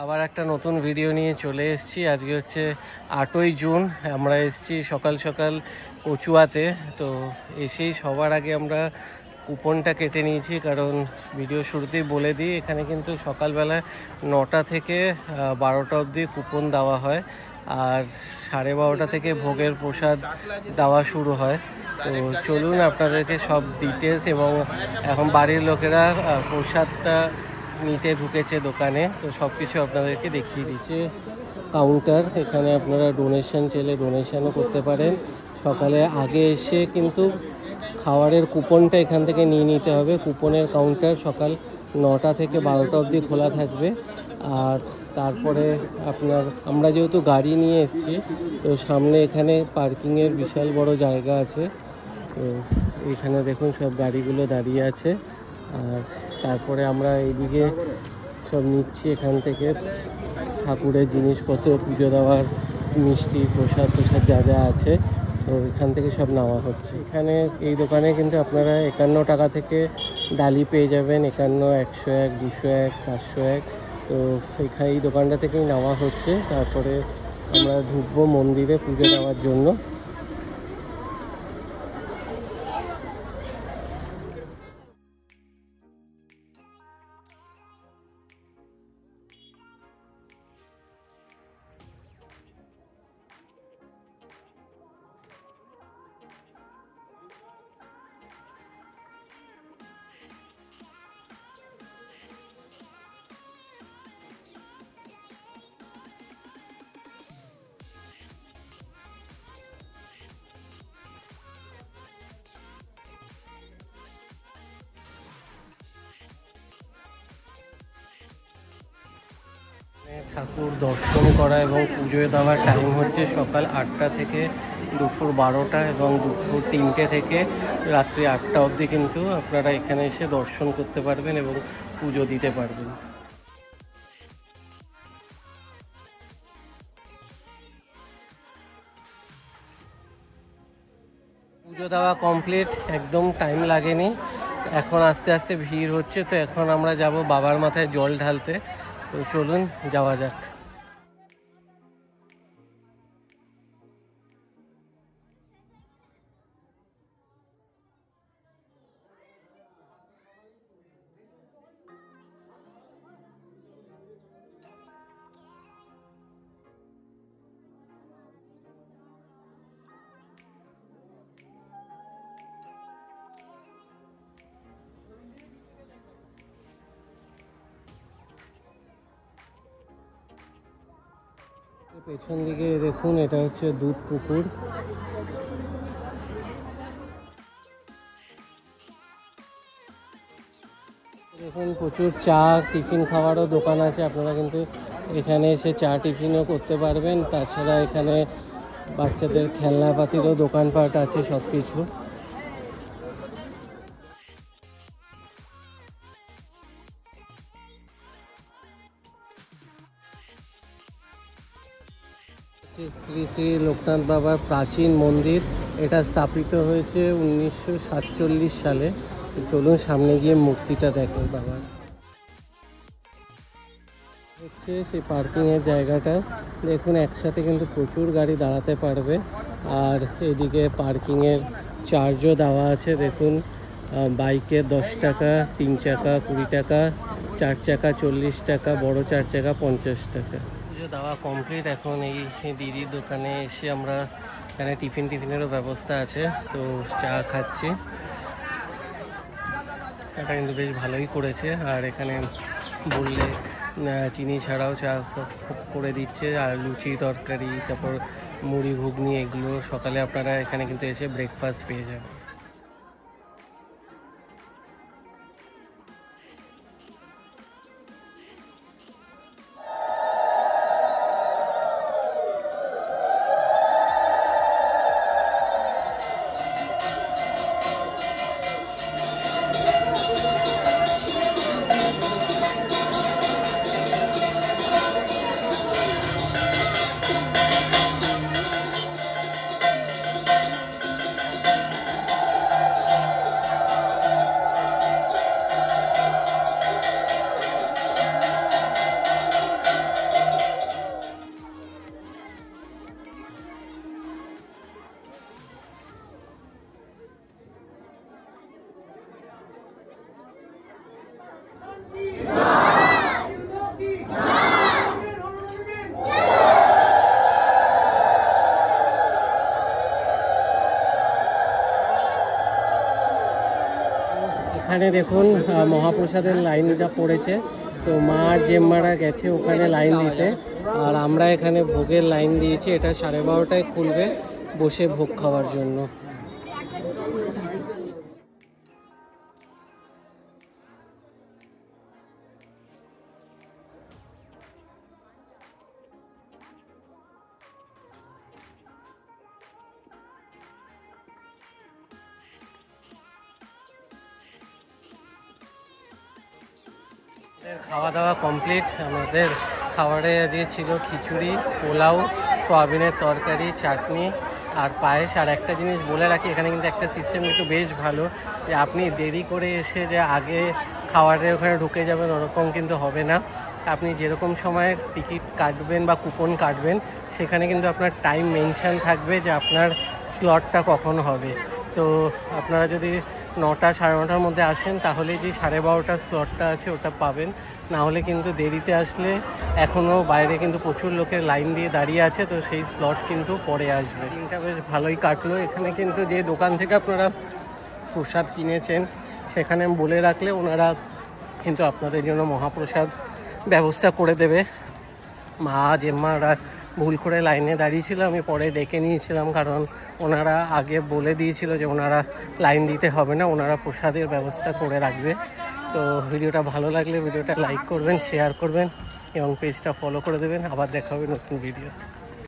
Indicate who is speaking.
Speaker 1: আবার একটা নতুন ভিডিও নিয়ে চলে এসেছি। আজকে হচ্ছে 8ই জুন। আমরা এসেছি সকাল সকাল কচুয়াতে। তো এসেই সবার আগে আমরা কুপনটা কেটে নিয়েছি, কারণ ভিডিও শুরুতেই বলে দিই এখানে কিন্তু সকালবেলা 9টা থেকে 12টা অবধি কুপন দেওয়া হয়, আর 12:30 থেকে ভোগের প্রসাদ দেওয়া শুরু হয়। তো চলুন আপনাদেরকে সব ডিটেলস, এবং এখন বাড়ির লোকেরা প্রসাদটা নিতে ঢুকেছে দোকানে, তো সব কিছু আপনাদেরকে দেখিয়ে দিচ্ছে। কাউন্টার, এখানে আপনারা ডোনেশন চাইলে ডোনেশনও করতে পারেন। সকালে আগে এসে কিন্তু খাবারের কুপনটা এখান থেকে নিয়ে নিতে হবে। কুপনের কাউন্টার সকাল 9টা থেকে 12টা অবধি খোলা থাকবে। আর তারপরে আমরা যেহেতু গাড়ি নিয়ে এসেছি, তো সামনে এখানে পার্কিংয়ের বিশাল বড় জায়গা আছে। তো এখানে দেখুন সব গাড়িগুলো দাঁড়িয়ে আছে। আর তারপরে আমরা এইদিকে সব নিচ্ছি এখান থেকে ঠাকুরের জিনিসপত্র, পুজো দেওয়ার মিষ্টি প্রসাদ যা যা আছে, তো এখান থেকে সব নেওয়া হচ্ছে। এখানে এই দোকানে কিন্তু আপনারা 51 টাকা থেকে ডালি পেয়ে যাবেন। 51, 101, 201, 501। তো এই দোকানটা থেকেই নেওয়া হচ্ছে। তারপরে আমরা ঢুকবো মন্দিরে পুজো দেওয়ার জন্য। ঠাকুর দর্শন করা এবং পুজো দেওয়ার টাইম হচ্ছে সকাল 8টা থেকে দুপুর 12টা, এবং দুপুর 3টে থেকে রাত্রি 8টা অবধি কিন্তু আপনারা এখানে এসে দর্শন করতে পারবেন এবং পুজো দিতে পারবেন। পুজো দেওয়া কমপ্লিট, একদম টাইম লাগেনি। এখন আস্তে আস্তে ভিড় হচ্ছে। তো এখন আমরা যাব বাবার মাথায় জল ঢালতে। তো চলুন যাওয়া যাক। পেছন দিকে দেখুন, এটা হচ্ছে দুধ পুকুর। দেখুন প্রচুর চা টিফিন খাওয়ারও দোকান আছে। আপনারা কিন্তু এখানে এসে চা টিফিনও করতে পারবেন। তাছাড়া এখানে বাচ্চাদের খেলনাপাতিরও দোকানপাট আছে সব কিছু। শ্রী শ্রী লোকনাথ বাবার প্রাচীন মন্দির, এটা স্থাপিত হয়েছে 1947 সালে। চলুন সামনে গিয়ে মূর্তিটা দেখেন বাবার। হচ্ছে সেই পার্কিংয়ের জায়গাটা। দেখুন একসাথে কিন্তু প্রচুর গাড়ি দাঁড়াতে পারবে। আর এদিকে পার্কিংয়ের চার্জও দেওয়া আছে। দেখুন বাইকে 10 টাকা, 3 চাকা 20 টাকা, 4 চাকা 40 টাকা, বড় 4 চাকা 50 টাকা। পুজো দেওয়া কমপ্লিট। এখন এই দিদির দোকানে এসে আমরা এখানে টিফিনেরও ব্যবস্থা আছে, তো চা খাচ্ছি। এটা কিন্তু বেশ ভালোই করেছে। আর এখানে বললে চিনি ছাড়াও চা করে দিচ্ছে, আর লুচি তরকারি, তারপর মুড়ি ঘুগনি, এগুলো সকালে আপনারা এখানে কিন্তু এসে ব্রেকফাস্ট পেয়ে যাবেন। এখানে দেখুন মহাপ্রসাদের লাইনটা পড়েছে, তো মা জেম্মারা গেছে ওখানে লাইন দিতে, আর আমরা এখানে ভোগের লাইন দিয়েছি। এটা 12:30টায় খুলবে, বসে ভোগ খাওয়ার জন্য। খাওয়া দাওয়া কমপ্লিট। আমাদের খাবারে আজকে ছিল খিচুড়ি, পোলাও, সয়াবিনের তরকারি, চাটনি আর পায়েস। আর একটা জিনিস বলে রাখি, এখানে কিন্তু একটা সিস্টেম কিন্তু বেশ ভালো, যে আপনি দেরি করে এসে যে আগে খাবারের ওখানে ঢুকে যাবেন ওরকম কিন্তু হবে না। আপনি যেরকম সময় টিকিট কাটবেন বা কুপন কাটবেন সেখানে কিন্তু আপনার টাইম মেনশন থাকবে যে আপনার স্লটটা কখন হবে। তো আপনারা যদি 9টা 9:30টার মধ্যে আসেন তাহলে যে 12:30টার স্লটটা আছে ওটা পাবেন, না হলে কিন্তু দেরিতে আসলে এখনও বাইরে কিন্তু প্রচুর লোকের লাইন দিয়ে দাঁড়িয়ে আছে, তো সেই স্লট কিন্তু পরে আসবে। দিনটা বেশ ভালোই কাটলো। এখানে কিন্তু যে দোকান থেকে আপনারা প্রসাদ কিনেছেন সেখানে বলে রাখলে ওনারা কিন্তু আপনাদের জন্য মহাপ্রসাদ ব্যবস্থা করে দেবে। মা জেম্মারা ভুল করে লাইনে দাঁড়িয়েছিল, আমি পরে ডেকে নিয়েছিলাম, কারণ ওনারা আগে বলে দিয়েছিল যে ওনারা লাইন দিতে হবে না, ওনারা প্রসাদের ব্যবস্থা করে রাখবে। তো ভিডিওটা ভালো লাগলে ভিডিওটা লাইক করবেন, শেয়ার করবেন এবং পেজটা ফলো করে দেবেন। আবার দেখা হবে নতুন ভিডিও।